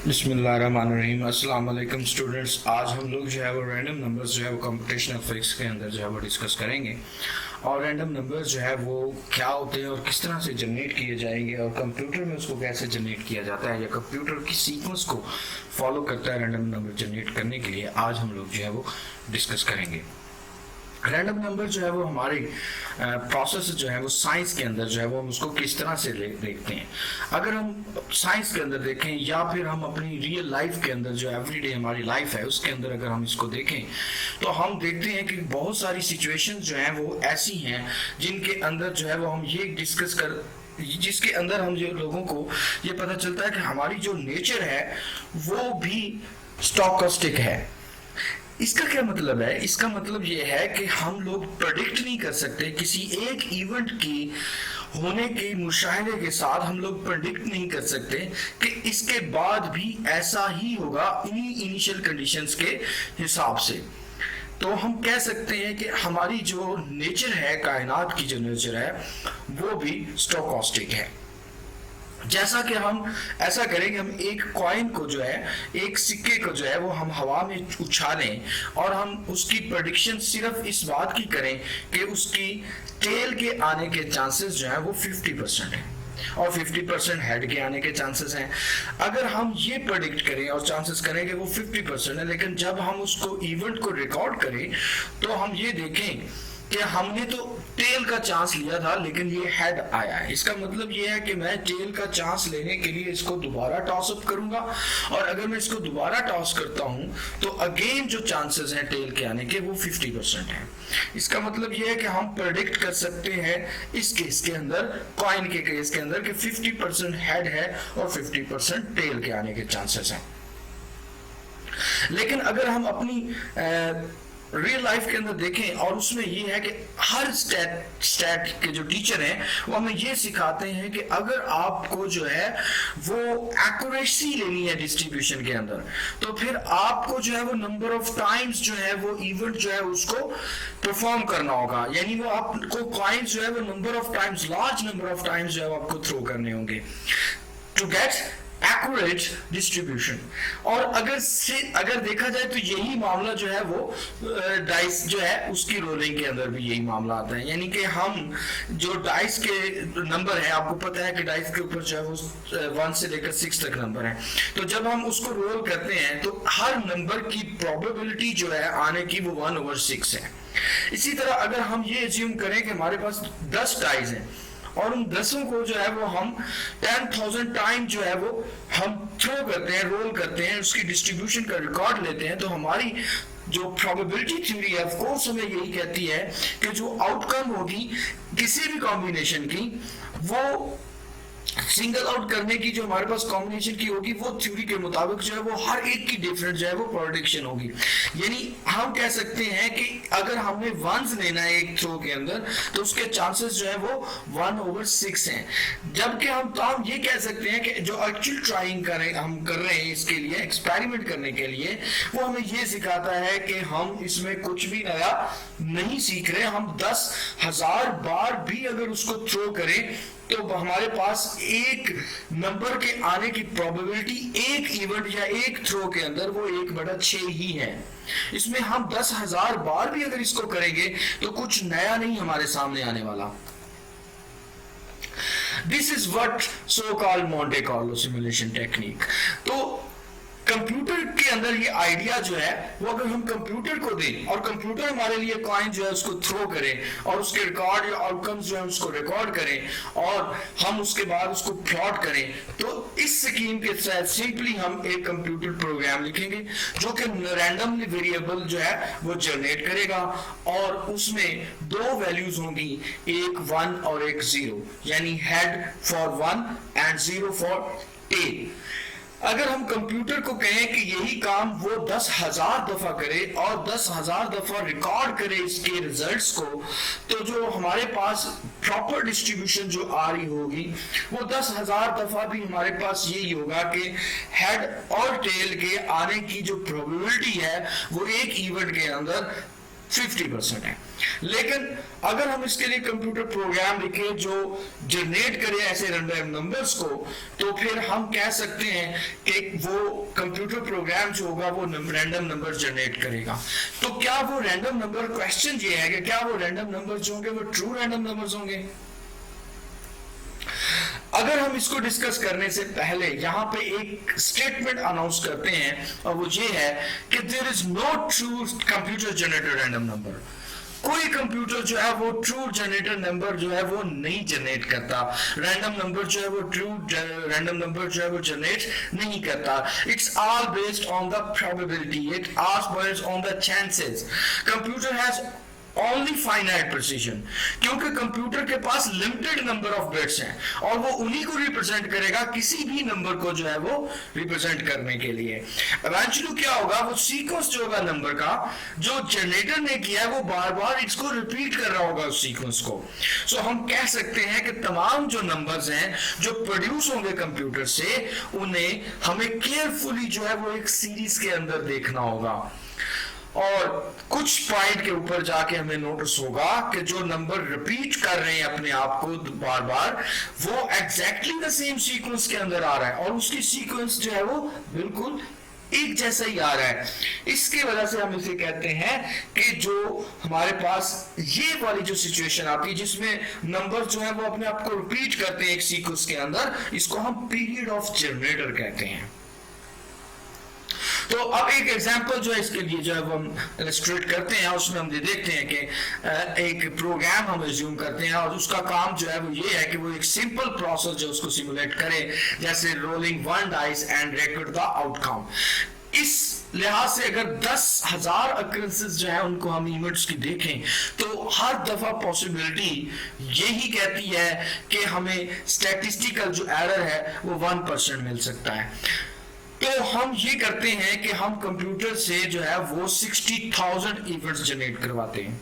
बिस्मिल्लाहिर्रहमानिर्रहीम। अस्सलाम वालेकुम स्टूडेंट्स। आज हम लोग जो है वो रैंडम नंबर्स जो है वो कंप्यूटेशनल फिजिक्स के अंदर जो है वो डिस्कस करेंगे। और रैंडम नंबर्स जो है वो क्या होते हैं और किस तरह से जनरेट किए जाएंगे और कंप्यूटर में उसको कैसे जनरेट किया जाता है या कंप्यूटर की सीक्वेंस को फॉलो करता है रैंडम नंबर जनरेट करने के लिए, आज हम लोग जो है वो डिस्कस करेंगे। रैंडम नंबर जो है वो हमारे प्रोसेस जो है वो साइंस के अंदर जो है वो हम उसको किस तरह से देखते हैं। अगर हम साइंस के अंदर देखें या फिर हम अपनी रियल लाइफ के अंदर जो एवरीडे हमारी लाइफ है उसके अंदर अगर हम इसको देखें तो हम देखते हैं कि बहुत सारी सिचुएशंस जो हैं वो ऐसी हैं जिनके अंदर जो है वो हम ये डिस्कस कर जिसके अंदर हम जो लोगों को ये पता चलता है कि हमारी जो नेचर है वो भी स्टोकेस्टिक है। इसका क्या मतलब है? इसका मतलब ये है कि हम लोग प्रेडिक्ट नहीं कर सकते किसी एक इवेंट की होने के मुशाहिदे के साथ हम लोग प्रेडिक्ट नहीं कर सकते कि इसके बाद भी ऐसा ही होगा इन्हीं इनिशियल कंडीशंस के हिसाब से। तो हम कह सकते हैं कि हमारी जो नेचर है, कायनात की जो नेचर है वो भी स्टोकेस्टिक है। जैसा कि हम ऐसा करेंगे, हम एक कॉइन को जो है, एक सिक्के को जो है वो हम हवा में उछालें और हम उसकी प्रेडिक्शन सिर्फ इस बात की करें कि उसकी टेल के आने के चांसेस जो है वो 50% है और 50% हेड के आने के चांसेस हैं। अगर हम ये प्रेडिक्ट करें और चांसेस करें कि वो 50% है, लेकिन जब हम उसको इवेंट को रिकॉर्ड करें तो हम ये देखें कि हमने तो टेल का चांस लिया था लेकिन ये हेड आया है। इसका मतलब ये है कि मैं टेल का चांस लेने के लिए इसको दोबारा टॉस अप करूंगा और अगर मैं इसको दोबारा टॉस करता हूं तो अगेन जो चांसेस हैं टेल के आने के वो 50% है। इसका मतलब ये है कि हम प्रेडिक्ट कर सकते हैं इस केस के अंदर, कॉइन के केस के अंदर, कि 50% हेड है और 50% टेल के आने के चांसेस हैं। लेकिन अगर हम अपनी रियल लाइफ के अंदर देखें और उसमें ये है कि हर स्टैट के जो टीचर हैं वो हमें ये सिखाते हैं कि अगर आपको जो है वो एक्यूरेसी लेनी है डिस्ट्रीब्यूशन के अंदर तो फिर आपको जो है वो नंबर ऑफ टाइम्स जो है वो इवेंट जो है उसको परफॉर्म करना होगा। यानी वो आपको कॉइन्स जो है वो number of times, large number of times जो है आपको थ्रो करने होंगे टू गेट एक्यूरेट डिस्ट्रीब्यूशन। और अगर देखा जाए तो यही मामला जो है वो डाइस जो है उसकी रोलिंग के अंदर भी यही मामला आता है। यानी कि हम जो डाइस के नंबर है, आपको पता है कि डाइस के ऊपर जो है वो 1 से लेकर 6 तक नंबर है, तो जब हम उसको रोल करते हैं तो हर नंबर की प्रोबेबिलिटी जो है आने की वो 1/6 है। इसी तरह अगर हम ये एज्यूम करें कि हमारे पास 10 डाइस हैं और उन 10 को जो है वो हम 10,000 टाइम जो है वो हम थ्रो करते हैं, रोल करते हैं, उसकी डिस्ट्रीब्यूशन का रिकॉर्ड लेते हैं, तो हमारी जो प्रोबेबिलिटी थ्योरी है ऑफ कोर्स हमें यही कहती है कि जो आउटकम होगी किसी भी कॉम्बिनेशन की वो सिंगल आउट करने की जो हमारे पास कॉम्बिनेशन की होगी वो थ्योरी के मुताबिक जो है वो हर एक की डिफरेंट जो है वो प्रेडिक्शन होगी। यानी हम कह सकते हैं कि अगर हमने वंस लेना है एक थ्रो के अंदर तो उसके चांसेस जो है वो 1/6 हैं। जबकि हम ये कह सकते हैं कि जो एक्चुअल ट्राइंग हम कर रहे हैं इसके लिए, एक्सपेरिमेंट करने के लिए, वो हमें ये सिखाता है कि हम इसमें कुछ भी नया नहीं सीख रहे। हम 10,000 बार भी अगर उसको थ्रो करें तो हमारे पास एक नंबर के आने की प्रोबेबिलिटी एक इवेंट या एक थ्रो के अंदर वो 1/6 ही है। इसमें हम 10,000 बार भी अगर इसको करेंगे तो कुछ नया नहीं हमारे सामने आने वाला। This is what so called Monte Carlo simulation technique. तो कंप्यूटर के अंदर ये आइडिया जो है वो अगर हम कंप्यूटर को दें और कंप्यूटर हमारे लिए कॉइन जो है उसको थ्रो करें और उसके रिकॉर्ड या आउटकम्स जो है उसको रिकॉर्ड करें और हम उसके बाद उसको प्लॉट करें, तो इस स्कीम के तहत सिंपली हम एक कंप्यूटर प्रोग्राम लिखेंगे जो कि रैंडमली वेरिएबल जो है वो जनरेट करेगा और उसमें 2 वैल्यूज होंगी, एक 1 और एक 0, यानी head for 1 and 0 for tail. अगर हम कंप्यूटर को कहें कि यही काम वो 10,000 दफा करे और 10,000 दफा रिकॉर्ड करे इसके रिजल्ट्स को, तो जो हमारे पास प्रॉपर डिस्ट्रीब्यूशन जो आ रही होगी वो 10,000 दफा भी हमारे पास यही होगा कि हेड और टेल के आने की जो प्रोबेबिलिटी है वो एक इवेंट के अंदर 50% है। लेकिन अगर हम इसके लिए कंप्यूटर प्रोग्राम लिखे जो जनरेट करे ऐसे रैंडम नंबर्स को, तो फिर हम कह सकते हैं कि वो कंप्यूटर प्रोग्राम जो होगा वो रैंडम नंबर जनरेट करेगा। तो क्या वो रैंडम नंबर, क्वेश्चन ये है कि क्या वो रैंडम नंबर जो होंगे वो ट्रू रैंडम नंबर्स होंगे? अगर हम इसको डिस्कस करने से पहले यहां पे एक स्टेटमेंट अनाउंस करते हैं, और वो ये है कि there is no true computer generated random number. कोई कंप्यूटर जो है वो ट्रू जनरेटर नंबर जो है वो नहीं जनरेट करता, रैंडम नंबर जो है वो ट्रू रैंडम नंबर जो है वो जनरेट नहीं करता। It's all based on the probability, it all based on the chances. Computer has only finite precision, क्योंकि कंप्यूटर के पास लिमिटेड नंबर ऑफ बिट्स हैं और वो उन्हीं को रिप्रेजेंट करेगा, किसी भी नंबर को जो है वो रिप्रेजेंट करने के लिए। इवेंचुअली क्या होगा, वो सीक्वेंस जो होगा नंबर का जो जनरेटर ने किया है वो बार बार इसको रिपीट कर रहा होगा उस सीक्वेंस को। सो हम कह सकते हैं कि तमाम जो नंबर्स हैं जो प्रोड्यूस होंगे कंप्यूटर से, उन्हें हमें केयरफुली जो है वो एक सीरीज के अंदर देखना होगा, और कुछ पॉइंट के ऊपर जाके हमें नोटिस होगा कि जो नंबर रिपीट कर रहे हैं अपने आप को बार बार, वो एग्जैक्टली द सेम सीक्वेंस के अंदर आ रहा है और उसकी सीक्वेंस जो है वो बिल्कुल एक जैसा ही आ रहा है। इसके वजह से हम इसे कहते हैं कि जो हमारे पास ये वाली जो सिचुएशन आती है जिसमें नंबर जो है वो अपने आप को रिपीट करते हैं एक सीक्वेंस के अंदर, इसको हम पीरियड ऑफ जनरेटर कहते हैं। तो अब एक एग्जांपल जो है इसके लिए जो है वो हम इलस्ट्रेट करते हैं, उसमें हम देखते हैं कि एक प्रोग्राम हम एज्यूम करते हैं और उसका काम जो है वो ये है कि वो एक सिंपल प्रोसेस जो उसको सिमुलेट करे, जैसे rolling one dice and record the outcome. इस लिहाज से अगर 10,000 अक्रेंसेस जो है उनको हम इवेंट्स की देखें तो हर दफा पॉसिबिलिटी यही कहती है कि हमें स्टैटिस्टिकल जो एरर है वो 1% मिल सकता है। तो हम ये करते हैं कि हम कंप्यूटर से जो है वो 60,000 इवेंट्स जनरेट करवाते हैं,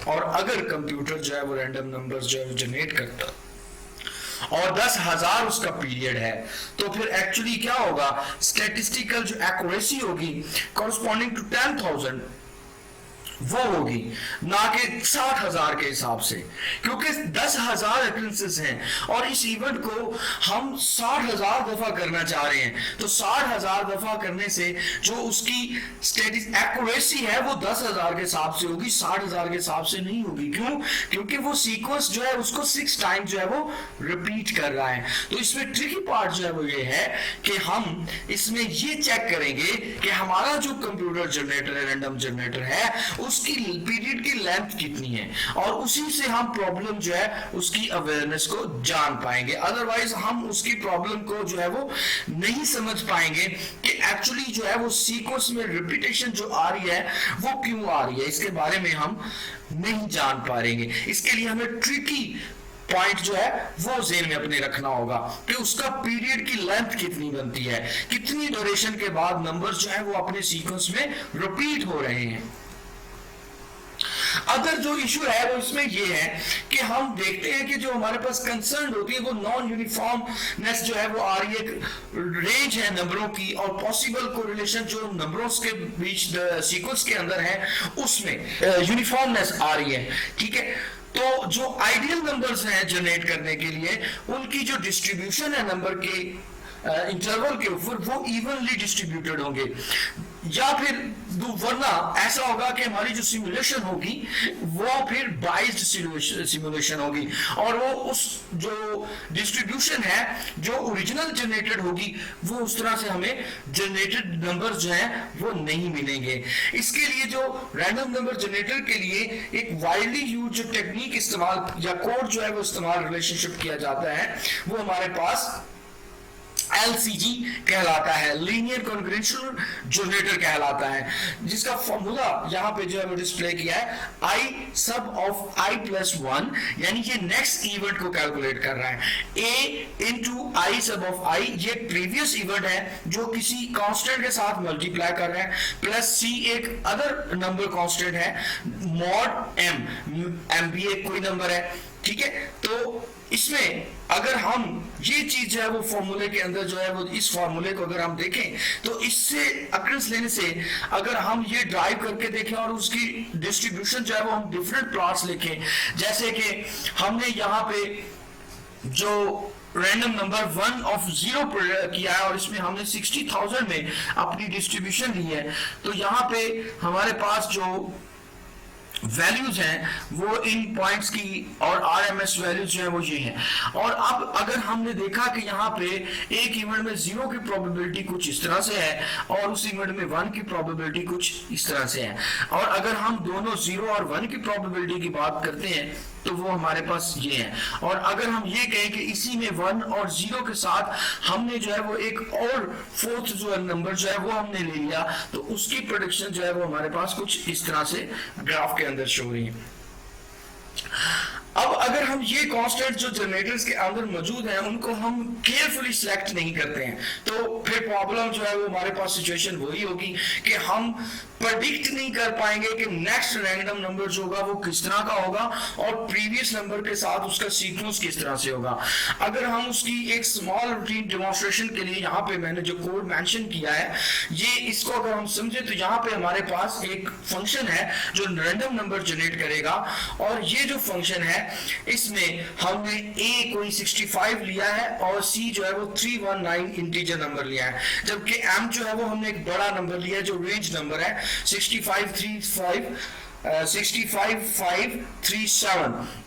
और अगर कंप्यूटर जो है वो रैंडम नंबर्स जो है जनरेट करता और 10,000 उसका पीरियड है, तो फिर एक्चुअली क्या होगा, स्टैटिस्टिकल जो एक्यूरेसी होगी कॉरस्पॉन्डिंग टू 10,000 वो होगी, ना कि 60,000 के हिसाब से, क्योंकि 10,000 अक्रेंसेस हैं और इस इवेंट को हम 60,000 दफा करना चाह रहे हैं। तो 60,000 दफा करने से जो उसकी स्टैटिस एक्यूरेसी है वो 10,000 के हिसाब से होगी, 60,000 के हिसाब से नहीं होगी। क्यों? क्योंकि वो सीक्वेंस जो है उसको 6 टाइम जो है वो रिपीट कर रहा है। तो इसमें ट्रिकी पार्ट जो है वो ये है कि हम इसमें ये चेक करेंगे कि हमारा जो कंप्यूटर जनरेटर है, रैंडम जनरेटर है, उसकी पीरियड की लेंथ कितनी है, और उसी से हम प्रॉब्लम जो है उसकी अवेयरनेस को जान पाएंगे। अदरवाइज हम उसकी प्रॉब्लम को जो है वो नहीं समझ पाएंगे कि एक्चुअली जो है वो सीक्वेंस में रिपीटेशन जो आ रही है वो क्यों आ रही है, इसके बारे में हम नहीं जान पाएंगे। इसके लिए हमें ट्रिकी पॉइंट जो है वो जेन में अपने रखना होगा कि उसका पीरियड की लेंथ कितनी बनती है, कितनी ड्यूरेशन के बाद नंबर जो है वो अपने सीक्वेंस में रिपीट हो रहे हैं। अदर जो इशू है वो इसमें ये है कि हम देखते हैं कि जो हमारे पास कंसर्न होती है वो नॉन यूनिफॉर्मनेस जो है वो आ रही है, रेंज है नंबरों की और पॉसिबल कोरिलेशन जो नंबरों के बीच सीक्वेंस के अंदर है उसमें यूनिफॉर्मनेस आ रही है। ठीक है, तो जो आइडियल नंबर्स हैं जनरेट करने के लिए उनकी जो डिस्ट्रीब्यूशन है नंबर के इंटरवल के ऊपर वो इवनली डिस्ट्रीब्यूटेड होंगे, या फिर वरना ऐसा होगा कि हमारी जो सिमुलेशन होगी वो फिर बाइज्ड सिमुलेशन होगी और वो उस जो डिस्ट्रीब्यूशन है जो ओरिजिनल जनरेटेड होगी वो उस तरह से हमें जनरेटेड नंबर जो है वो नहीं मिलेंगे। इसके लिए जो रैंडम नंबर जनरेटर के लिए एक वाइडली यूज जो टेक्निक इस्तेमाल या कोड जो है वो इस्तेमाल रिलेशनशिप किया जाता है वो हमारे पास LCG कहलाता है, लीनियर कॉन्ग्रेंशनल जनरेटर कहलाता है, जिसका फॉर्मूला यहाँ पे जो है वो डिस्प्ले किया है I सब ऑफ I+1, यानी ये नेक्स्ट इवेंट को कैलकुलेट कर रहा है। A इंटू I सब ऑफ I ये प्रीवियस इवेंट है जो किसी कांस्टेंट के साथ मल्टीप्लाई कर रहा है, प्लस C एक अदर नंबर कांस्टेंट है, मॉड M भी एक कोई नंबर है, ठीक है, तो इसमें अगर हम ये चीज जो है वो फॉर्मूले के अंदर जो है वो इस फॉर्मूले को अगर हम देखें तो इससे अक्रेंस लेने से अगर हम ये ड्राइव करके देखें और उसकी डिस्ट्रीब्यूशन जो है वो हम डिफरेंट प्लॉट्स लिखें, जैसे कि हमने यहाँ पे जो रैंडम नंबर 1 ऑफ 0 किया है और इसमें हमने 60,000 में अपनी डिस्ट्रीब्यूशन ली है, तो यहाँ पे हमारे पास जो वैल्यूज हैं वो इन पॉइंट्स की और आरएमएस वैल्यूज जो है वो ये हैं। और अब अगर हमने देखा कि यहाँ पे एक इवेंट में 0 की प्रोबेबिलिटी कुछ इस तरह से है और उस इवेंट में 1 की प्रोबेबिलिटी कुछ इस तरह से है, और अगर हम दोनों 0 और 1 की प्रोबेबिलिटी की बात करते हैं तो वो हमारे पास ये है, और अगर हम ये कहें कि इसी में 1 और 0 के साथ हमने जो है वो एक और फोर्थ जो है नंबर जो है वो हमने ले लिया, तो उसकी प्रेडिक्शन जो है वो हमारे पास कुछ इस तरह से ग्राफ के अंदर शो हो रही है। अब अगर हम ये कांस्टेंट जो जनरेटर्स के अंदर मौजूद हैं उनको हम केयरफुली सिलेक्ट नहीं करते हैं, तो फिर प्रॉब्लम जो है वो हमारे पास सिचुएशन वही होगी कि हम प्रेडिक्ट नहीं कर पाएंगे कि नेक्स्ट रैंडम नंबर जो होगा वो किस तरह का होगा और प्रीवियस नंबर के साथ उसका सीक्वेंस किस तरह से होगा। अगर हम उसकी एक स्मॉल रूटीन डेमोन्स्ट्रेशन के लिए यहाँ पे मैंने जो कोड मेंशन किया है, ये इसको अगर हम समझे तो यहाँ पे हमारे पास एक फंक्शन है जो रैंडम नंबर जनरेट करेगा, और ये जो फंक्शन है इसमें हमने a कोई 65 लिया है और c जो है वो 319 इंटीजर नंबर लिया है, जबकि m जो है वो हमने एक बड़ा नंबर लिया है जो रेंज नंबर है 65537।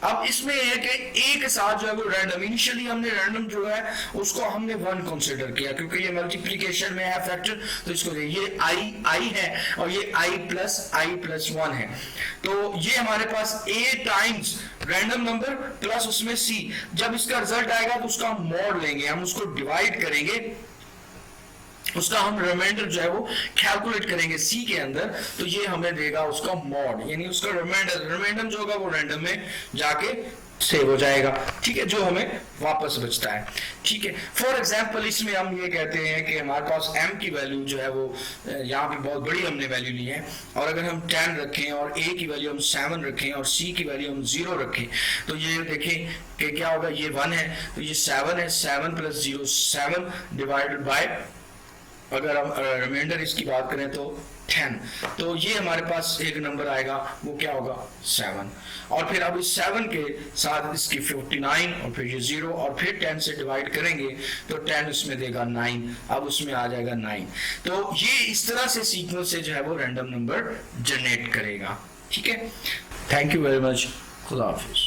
अब इसमें यह है कि a के साथ जो है वो रैंडम, इनिशियली हमने रैंडम जो है उसको हमने 1 कंसीडर किया क्योंकि ये मल्टीप्लिकेशन में है फैक्टर, तो इसको ये i है और ये i+1 है, तो ये हमारे पास a times random number plus उसमें c, जब इसका रिजल्ट आएगा तो उसका हम मॉड लेंगे, हम उसको डिवाइड करेंगे, उसका हम रिमाइंडर जो है वो कैलकुलेट करेंगे सी के अंदर, तो ये हमें देगा उसका मॉड, यानी उसका रिमाइंडर जो होगा वो रैंडम में जाके सेव हो जाएगा, ठीक है, जो हमें वापस बचता है। ठीक है, फॉर एग्जांपल इसमें हम ये कहते हैं कि हमारे पास m की वैल्यू जो है वो यहाँ पे बहुत बड़ी हमने वैल्यू ली है, और अगर हम 10 रखें और a की वैल्यू हम 7 रखें और c की वैल्यू हम 0 रखें, तो ये देखें कि क्या होगा, ये 1 है तो ये 7 है, 7 + 0 7 डिवाइडेड बाय, अगर हम रिमाइंडर इसकी बात करें तो 10, तो ये हमारे पास एक नंबर आएगा वो क्या होगा 7, और फिर अब इस 7 के साथ इसकी 59 और फिर ये 0 और फिर 10 से डिवाइड करेंगे तो 10 उसमें देगा 9, अब उसमें आ जाएगा 9, तो ये इस तरह से सीक्वेंस से जो है वो रैंडम नंबर जनरेट करेगा। ठीक है, थैंक यू वेरी मच, खुदा हाफिज।